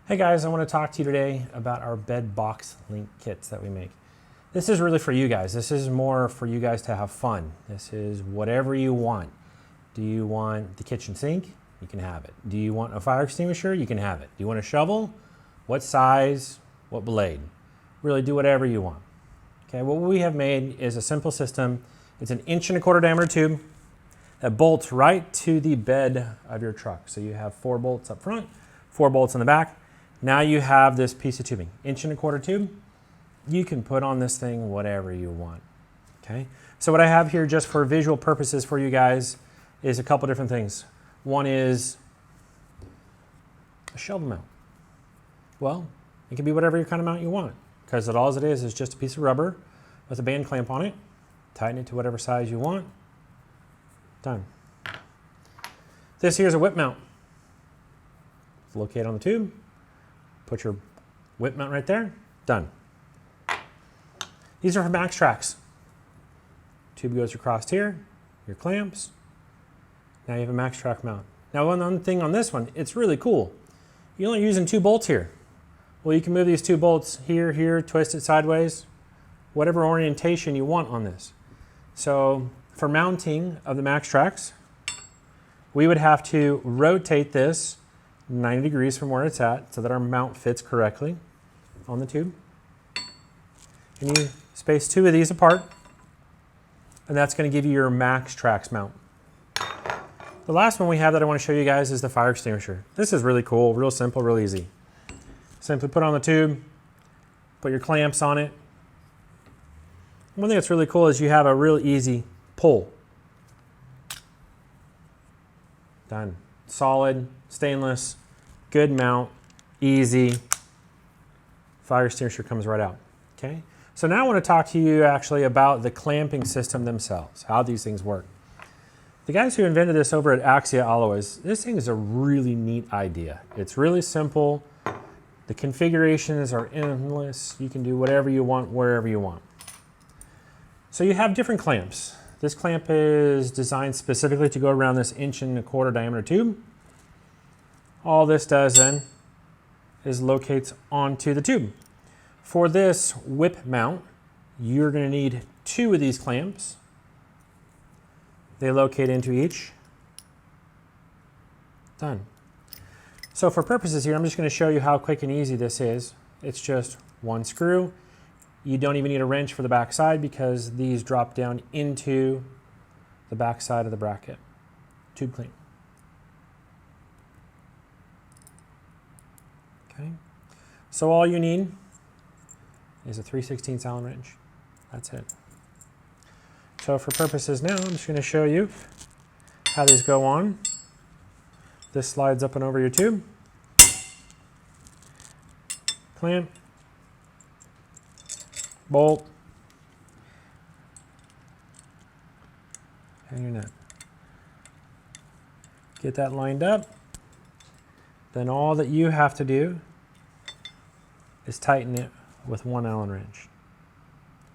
Hey guys, I want to talk to you today about our bed box link kits that we make. This is really for you guys. This is more for you guys to have fun. This is whatever you want. Do you want the kitchen sink? You can have it. Do you want a fire extinguisher? You can have it. Do you want a shovel? What size? What blade? Really do whatever you want. Okay, what we have made is a simple system. It's an 1.25" diameter tube that bolts right to the bed of your truck. So you have 4 bolts up front, 4 bolts in the back. Now you have this piece of tubing, 1.25" tube. You can put on this thing whatever you want, okay? So what I have here just for visual purposes for you guys is a couple different things. One is a shovel mount. Well, it can be whatever kind of mount you want, because all it is just a piece of rubber with a band clamp on it. Tighten it to whatever size you want. Done. This here is a whip mount. It's located on the tube. Put your whip mount right there. Done. These are for max Trax. Tube goes across here, your clamps. Now you have a max Trax mount. Now one thing on this one, it's really cool. You're only using 2 bolts here. Well, you can move these 2 bolts here, here, twist it sideways, whatever orientation you want on this. So for mounting of the max Trax, we would have to rotate this 90 degrees from where it's at so that our mount fits correctly on the tube. And you space 2 of these apart, and that's going to give you your max Trax mount. The last one we have that I want to show you guys is the fire extinguisher. This is really cool, real simple, real easy. Simply put on the tube, put your clamps on it. One thing that's really cool is you have a real easy pull. Done. Solid, stainless, good mount, easy. Fire extinguisher comes right out. Okay. So now I want to talk to you actually about the clamping system themselves, how these things work. The guys who invented this over at Axia Alloys, this thing is a really neat idea. It's really simple. The configurations are endless. You can do whatever you want, wherever you want. So you have different clamps. This clamp is designed specifically to go around this 1.25" diameter tube. All this does then is locates onto the tube. For this whip mount, you're going to need 2 of these clamps. They locate into each. Done. So for purposes here, I'm just going to show you how quick and easy this is. It's just 1 screw. You don't even need a wrench for the back side because these drop down into the back side of the bracket. Tube clamp. Okay. So all you need is a 3/16 Allen wrench. That's it. So for purposes now, I'm just going to show you how these go on. This slides up and over your tube. Clamp. Bolt. And your nut. Get that lined up. Then all that you have to do is tighten it with 1 Allen wrench.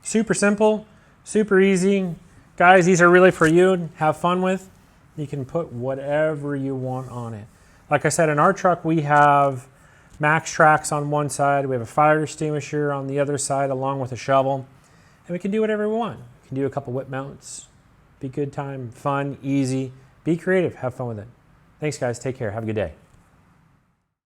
Super simple, super easy. Guys, these are really for you to have fun with. You can put whatever you want on it. Like I said, in our truck we have max Trax on one side, we have a fire extinguisher on the other side along with a shovel, and we can do whatever we want. We can do a couple whip mounts. Be good time, fun, easy, be creative, have fun with it. Thanks guys, take care, have a good day.